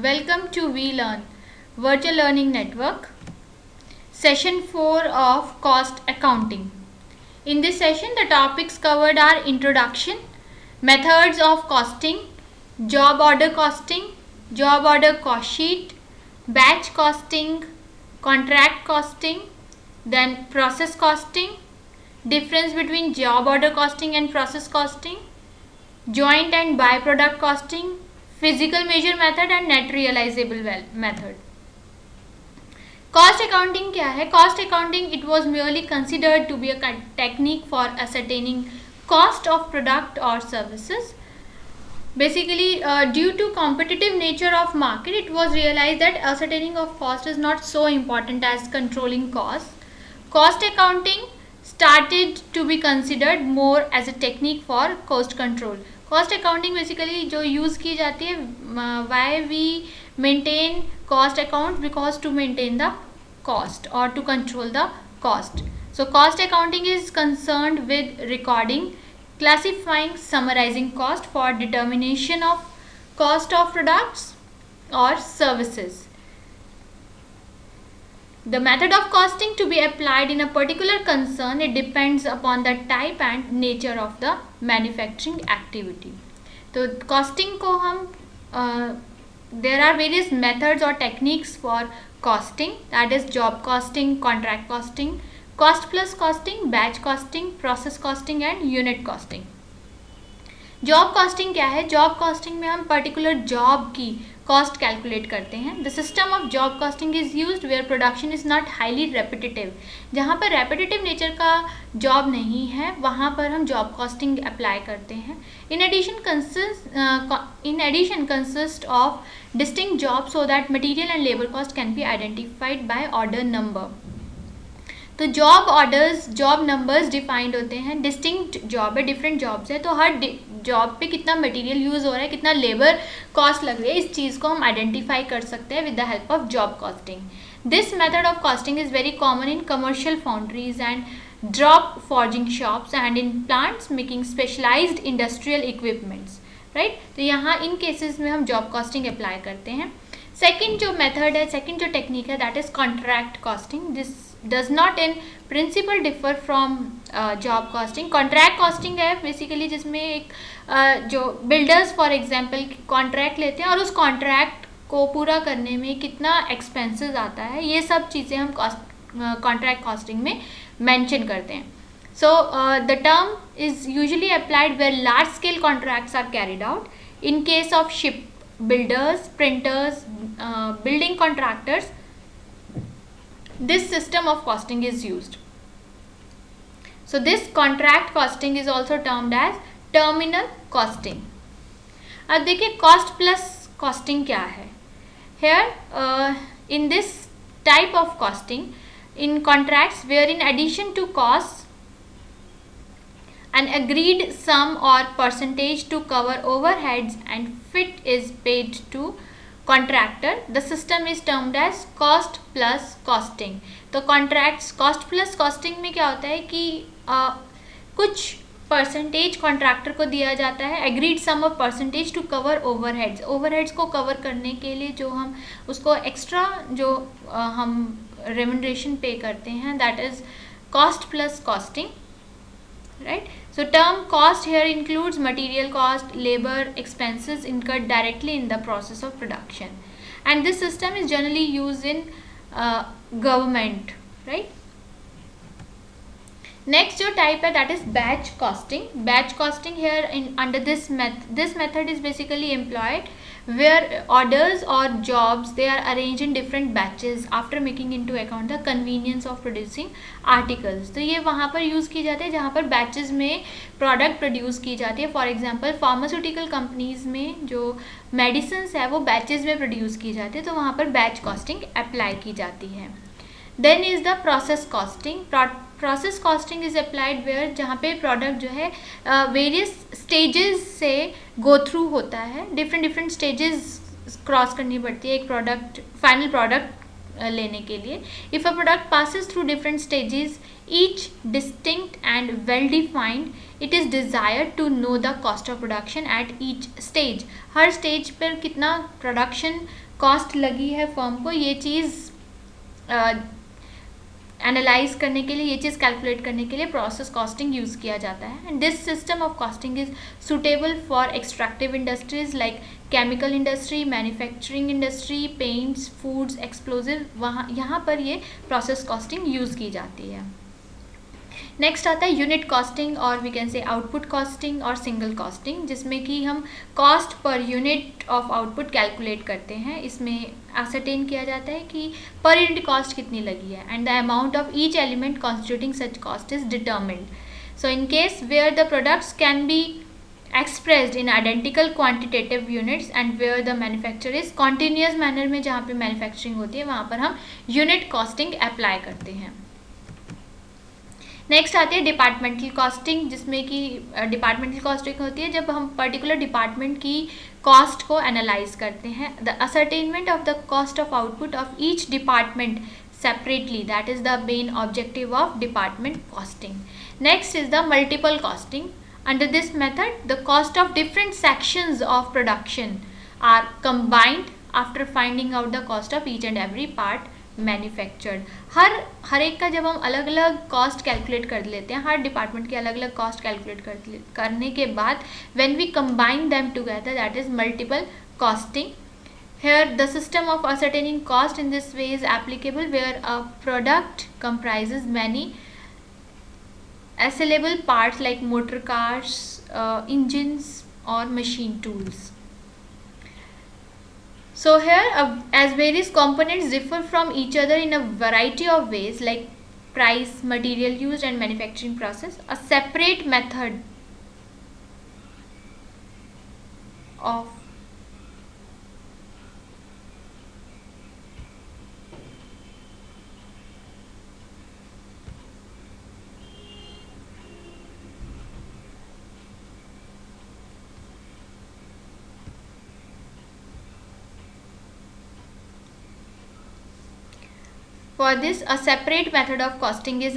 Welcome to VLearn, Virtual Learning Network, Session 4 of Cost Accounting. In this session, the topics covered are introduction, methods of costing, job order costing, job order cost sheet, batch costing, contract costing, then process costing, difference between job order costing and process costing, joint and byproduct costing, physical measure method and net realizable method. Cost accounting क्या है? Cost accounting, it was merely considered to be a technique for ascertaining cost of product or services. Basically, due to competitive nature of market, it was realized that ascertaining of cost is not so important as controlling cost. Cost accounting started to be considered more as a technique for cost control. Cost accounting basically जो use की जाती है, why we maintain cost account, because to maintain the cost or to control the cost. So cost accounting is concerned with recording, classifying, summarizing cost for determination of cost of products or services. The method of costing to be applied in a particular concern, it depends upon the type and nature of the manufacturing activity. तो costing को हम there are various methods or techniques for costing, that is job costing, contract costing, cost plus costing, batch costing, process costing and unit costing. Job costing क्या है? Job costing में हम particular job की cost calculate करते हैं. The system of job costing is used where production is not highly repetitive. जहाँ पर repetitive nature का जॉब नहीं है वहाँ पर हम जॉब कॉस्टिंग अप्लाई करते हैं. In addition consist of distinct job so that material and labour cost can be identified by order number. तो job orders, job numbers defined होते हैं. डिस्टिंक्ट जॉब है, डिफरेंट जॉब्स है, तो हर जॉब पे कितना मटेरियल यूज़ हो रहा है, कितना लेबर कॉस्ट लग रही है, इस चीज़ को हम आइडेंटिफाई कर सकते हैं with the help of job costing. This method of costing is very common in commercial foundries and drop forging shops and in plants making specialised industrial equipments. Right, तो यहाँ इन केसेस में हम जॉब कॉस्टिंग अप्लाई करते हैं. Second जो method है, second जो technique है, that is contract costing. This does not in principle differ from job costing. Contract costing है बेसिकली जिसमें एक जो बिल्डर्स फॉर एग्जांपल कॉन्ट्रैक्ट लेते हैं और उस कॉन्ट्रैक्ट को पूरा करने में कितना एक्सपेंसेस आता है, ये सब चीज़ें हम कॉन्ट्रैक्ट कॉस्टिंग में मेंशन करते हैं. So the term is usually applied where large scale contracts are carried out. In case of ship builders, printers, building contractors, this system of costing is used. So this contract costing is also termed as terminal costing. अब देखिए cost plus costing क्या है. Here in this type of costing, in contracts where in addition to costs an agreed sum or percentage to cover overheads and fit is paid to contractor, the system is termed as cost plus costing. तो contracts cost plus costing में क्या होता है कि कुछ percentage contractor को दिया जाता है, agreed sum of percentage to cover overheads. Overheads को कवर करने के लिए जो हम उसको एक्स्ट्रा जो हम रेम्यूनरेशन पे करते हैं, that is cost plus costing. Right, so term cost here includes material cost, labor expenses incurred directly in the process of production, and this system is generally used in government. Right, next जो type है that is batch costing. Batch costing here in under this method is basically employed where orders or jobs they are arranged in different batches after making into account the convenience of producing articles. तो ये वहाँ पर use की जाती है जहाँ पर batches में product produce की जाती है. फॉर एग्जांपल फार्मास्यूटिकल कंपनीज में जो मेडिसिन्स है वो batches में produce की जाती है, तो वहाँ पर batch costing अप्लाई की जाती है. Then is the process costing. Process costing is applied where जहाँ पे प्रोडक्ट जो है वेरियस स्टेजेस से गो थ्रू होता है, डिफरेंट स्टेजेस क्रॉस करनी पड़ती है एक प्रोडक्ट फाइनल प्रोडक्ट लेने के लिए. If a product passes through different stages, each distinct and well defined, it is desired to know the cost of production at each stage. Her stage पर कितना production cost लगी है firm को, ये चीज़ analyse करने के लिए, ये चीज़ कैलकुलेट करने के लिए प्रोसेस कॉस्टिंग यूज़ किया जाता है. And this system of costing is suitable for extractive industries like chemical industry, manufacturing industry, paints, foods, explosive, वहाँ यहाँ पर ये प्रोसेस कॉस्टिंग यूज़ की जाती है. नेक्स्ट आता है यूनिट कॉस्टिंग और we can say output costing और सिंगल कॉस्टिंग, जिसमें कि हम cost per unit of output calculate करते हैं. इसमें असरटेन किया जाता है कि पर यूनिट कॉस्ट कितनी लगी है and the amount of each element constituting such cost is determined. So in case where the products can be expressed in identical quantitative units and where the manufacture is continuous manner में जहाँ पे manufacturing होती है वहाँ पर हम unit costing apply करते हैं. नेक्स्ट आती है डिपार्टमेंटल कॉस्टिंग, जिसमें कि डिपार्टमेंटल कॉस्टिंग होती है जब हम पर्टिकुलर डिपार्टमेंट की कॉस्ट को एनालाइज करते हैं. The ascertainment of the cost of output of each department separately, that is the main objective of department costing. Next is the multiple costing. Under this method, the cost of different sections of production are combined after finding out the cost of each and every part manufactured. हर एक का जब हम अलग अलग cost calculate कर लेते हैं, हर डिपार्टमेंट की अलग अलग कॉस्ट कैलकुलेट करने के बाद when we combine them together, that is multiple costing. Here the system of ascertaining cost in this way is applicable where a product comprises many assemblable parts like motor cars, engines or machine tools. So here as various components differ from each other in a variety of ways like price, material used and manufacturing process, a separate method of For this, a separate method of costing is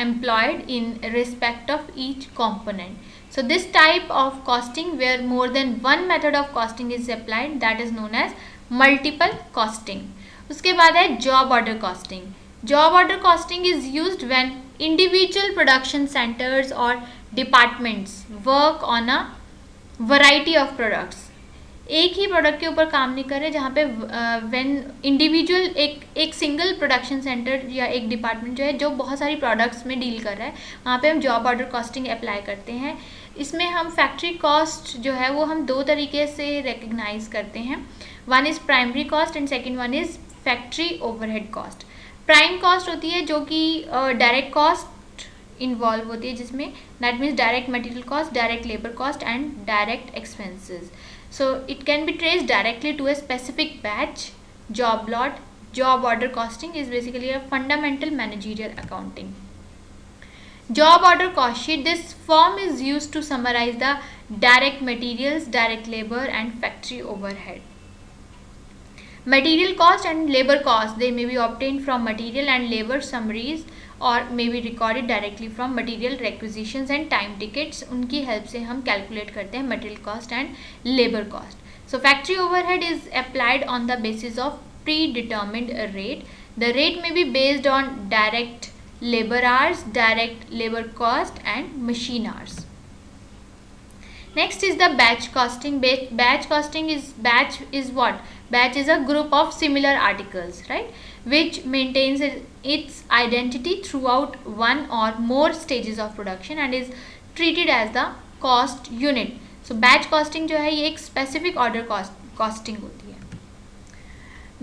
employed in respect of each component. So this type of costing where more than one method of costing is applied, that is known as multiple costing. उसके बाद है job order costing. Job order costing is used when individual production centers or departments work on a variety of products. एक ही product के ऊपर काम नहीं कर रहे, जहाँ पे व्हेन इंडिविजुअल एक सिंगल प्रोडक्शन सेंटर या एक डिपार्टमेंट जो है जो बहुत सारी प्रोडक्ट्स में डील कर रहा है, वहाँ पे हम जॉब ऑर्डर कॉस्टिंग अप्लाई करते हैं. इसमें हम फैक्ट्री कॉस्ट जो है वो हम दो तरीके से रिकग्नाइज करते हैं. One is primary cost and second one is factory overhead cost. Prime cost होती है जो कि डायरेक्ट कॉस्ट इन्वॉल्व होती है, जिसमें that means direct material cost, direct labour cost and direct expenses. So it can be traced directly to a specific batch. Job lot, job order costing is basically a fundamental managerial accounting. Job order cost sheet, this form is used to summarize the direct materials, direct labor and factory overhead. Material cost and labor cost, they may be obtained from material and labor summaries or may be recorded directly from material requisitions and time tickets. उनकी help से हम calculate करते हैं material cost and labor cost. So factory overhead is applied on the basis of predetermined rate. The rate may be based on direct labor hours, direct labor cost and machine hours. Next is the batch costing. Batch costing is what? Batch is a group of similar articles, right, which maintains its identity throughout one or more stages of production and is treated as the cost unit. So batch costing जो है ये एक specific order costing होती है.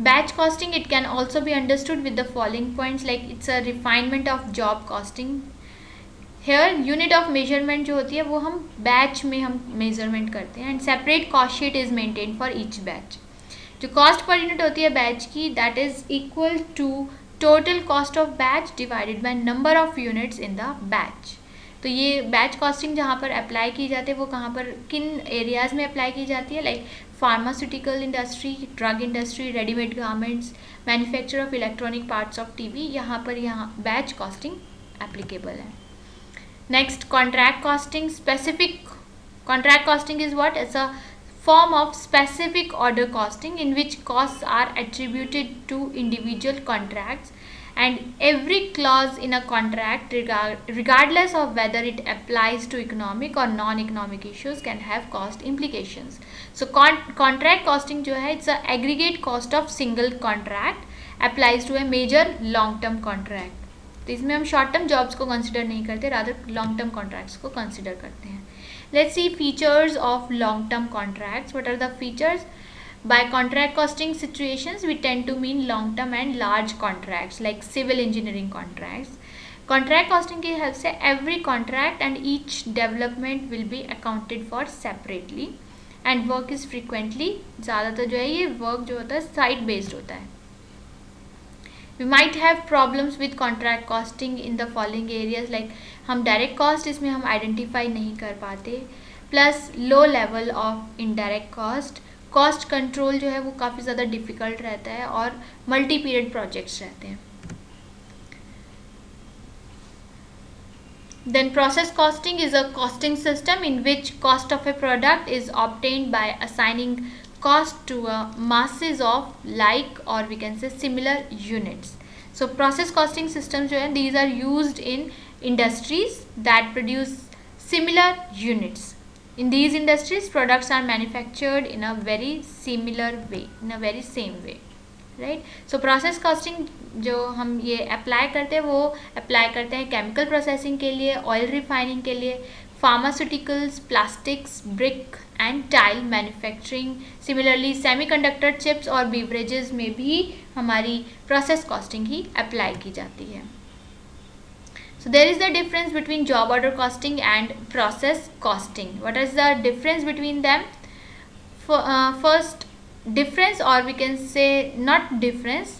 Batch costing, it can also be understood with the following points, like it's a refinement of job costing. Here unit of measurement जो होती है वो हम batch में हम measurement करते हैं and separate cost sheet is maintained for each batch. जो cost per unit होती है batch की, that is equal to total cost of batch divided by number of units in the batch. तो ये बैच कॉस्टिंग जहाँ पर apply की जाती है वो कहाँ पर, किन एरियाज़ में अप्लाई की जाती है, like pharmaceutical industry, drug industry, readymade garments, manufacture of electronic parts of TV, यहाँ पर बैच कॉस्टिंग एप्लीकेबल है. Next, contract costing. Specific contract costing is what? It's a form of specific order costing in which costs are attributed to individual contracts, and every clause in a contract, regardless of whether it applies to economic or non-economic issues, can have cost implications. So contract costing जो है, it's a aggregate cost of single contract applies to a major long term contract. तो इसमें हम short term jobs को consider नहीं करते, rather long term contracts को consider करते हैं. Let's see features of long-term contracts. What are the features? By contract costing situations, we tend to mean long-term and large contracts like civil engineering contracts. Contract costing की help से every contract and each development will be accounted for separately, and work is frequently, ज़्यादातर जो है ये work जो होता है site based होता है. We might have problems with contract costing in the following areas, like हम डायरेक्ट कॉस्ट इसमें हम आइडेंटिफाई नहीं कर पाते, plus low level of indirect cost control जो है वो काफ़ी ज़्यादा डिफ़िकल्ट रहता है, और मल्टी पीरियड प्रोजेक्ट्स रहते हैं. Then process costing is a costing system in which cost of a product is obtained by assigning cost to a masses of like, or we can say similar units. So process costing systems जो है, these are used in industries that produce similar units. In these industries, products are manufactured in a very similar way, in a very same way, right? So process costing जो हम ये apply करते हैं वो apply करते हैं chemical processing के लिए, ऑयल रिफाइनिंग के लिए, pharmaceuticals, plastics, brick and tile manufacturing. Similarly semiconductor, chips और बीवरेजेस में भी हमारी प्रोसेस कॉस्टिंग ही अप्लाई की जाती है. So there is the difference between job order costing and process costing. What is the difference between them? First difference, or we can say not difference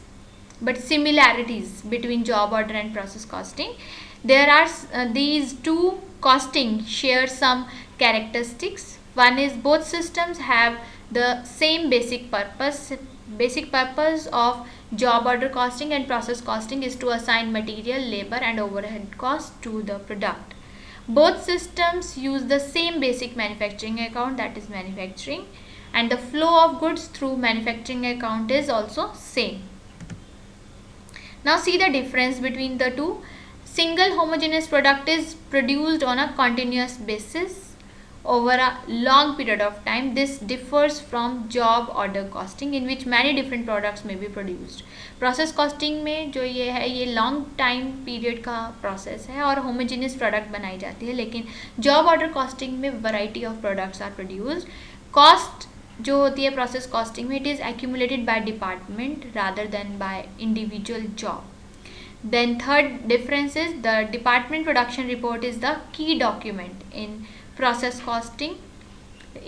but similarities between job order and process costing. There are these two costing share some characteristics. One is both systems have the same basic purpose. Basic purpose of job order costing and process costing is to assign material, labor and overhead costs to the product. Both systems use the same basic manufacturing account, that is manufacturing, and the flow of goods through manufacturing account is also same. Now see the difference between the two. Single homogeneous product is produced on a continuous basis over a long period of time. This differs from job order costing in which many different products may be produced. Process costing में जो ये है ये long time period का process है और homogeneous product बनाई जाती है, लेकिन job order costing में variety of products are produced. Cost जो होती है प्रोसेस कॉस्टिंग में, it is accumulated by department rather than by individual job. Then third difference is the department production report is the key document in process costing,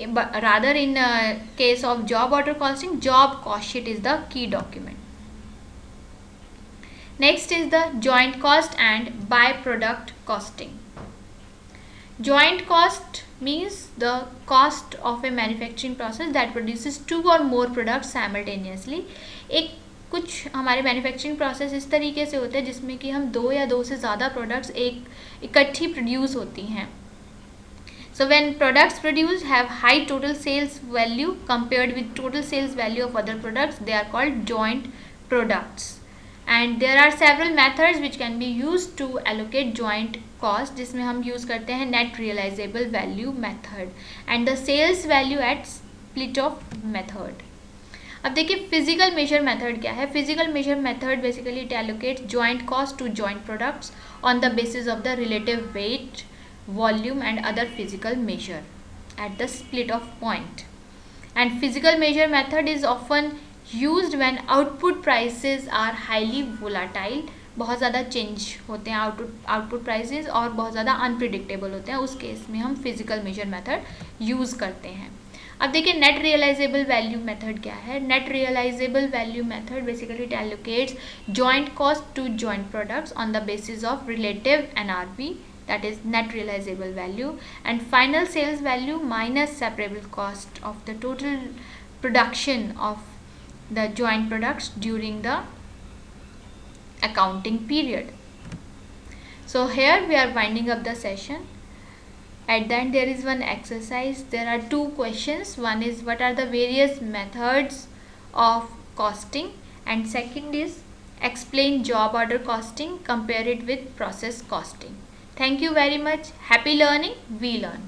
but rather in case of job order costing, job cost sheet is the key document. Next is the joint cost and byproduct costing. Joint cost means the cost of a manufacturing process that produces two or more products simultaneously. एक कुछ हमारे manufacturing process इस तरीके से होते हैं जिसमें कि हम दो या दो से ज़्यादा प्रोडक्ट्स एक इकट्ठी प्रोड्यूस होती हैं. So when products produced have high total sales value compared with total sales value of other products, they are called joint products. And there are several methods which can be used to allocate joint cost, जिसमें हम use करते हैं net realizable value method and the sales value at split off method. अब देखिए physical measure method क्या है. Physical measure method basically it allocates joint cost to joint products on the basis of the relative weight, volume and other physical measure at the split off point. And physical measure method is often used when output prices are highly volatile. बहुत ज़्यादा change होते हैं output prices और बहुत ज़्यादा unpredictable होते हैं, उस केस में हम फिजिकल मेजर मेथड यूज़ करते हैं. अब देखिए नेट रियलाइजेबल वैल्यू मेथड क्या है. Net realisable value method basically it allocates joint cost to joint products on the basis of relative NRV, that is net realizable value, and final sales value minus separable cost of the total production of the joint products during the accounting period. So here we are winding up the session. At the end there is one exercise. There are two questions. One is what are the various methods of costing, and second is explain job order costing, compare it with process costing. Thank you very much. Happy learning. We learn.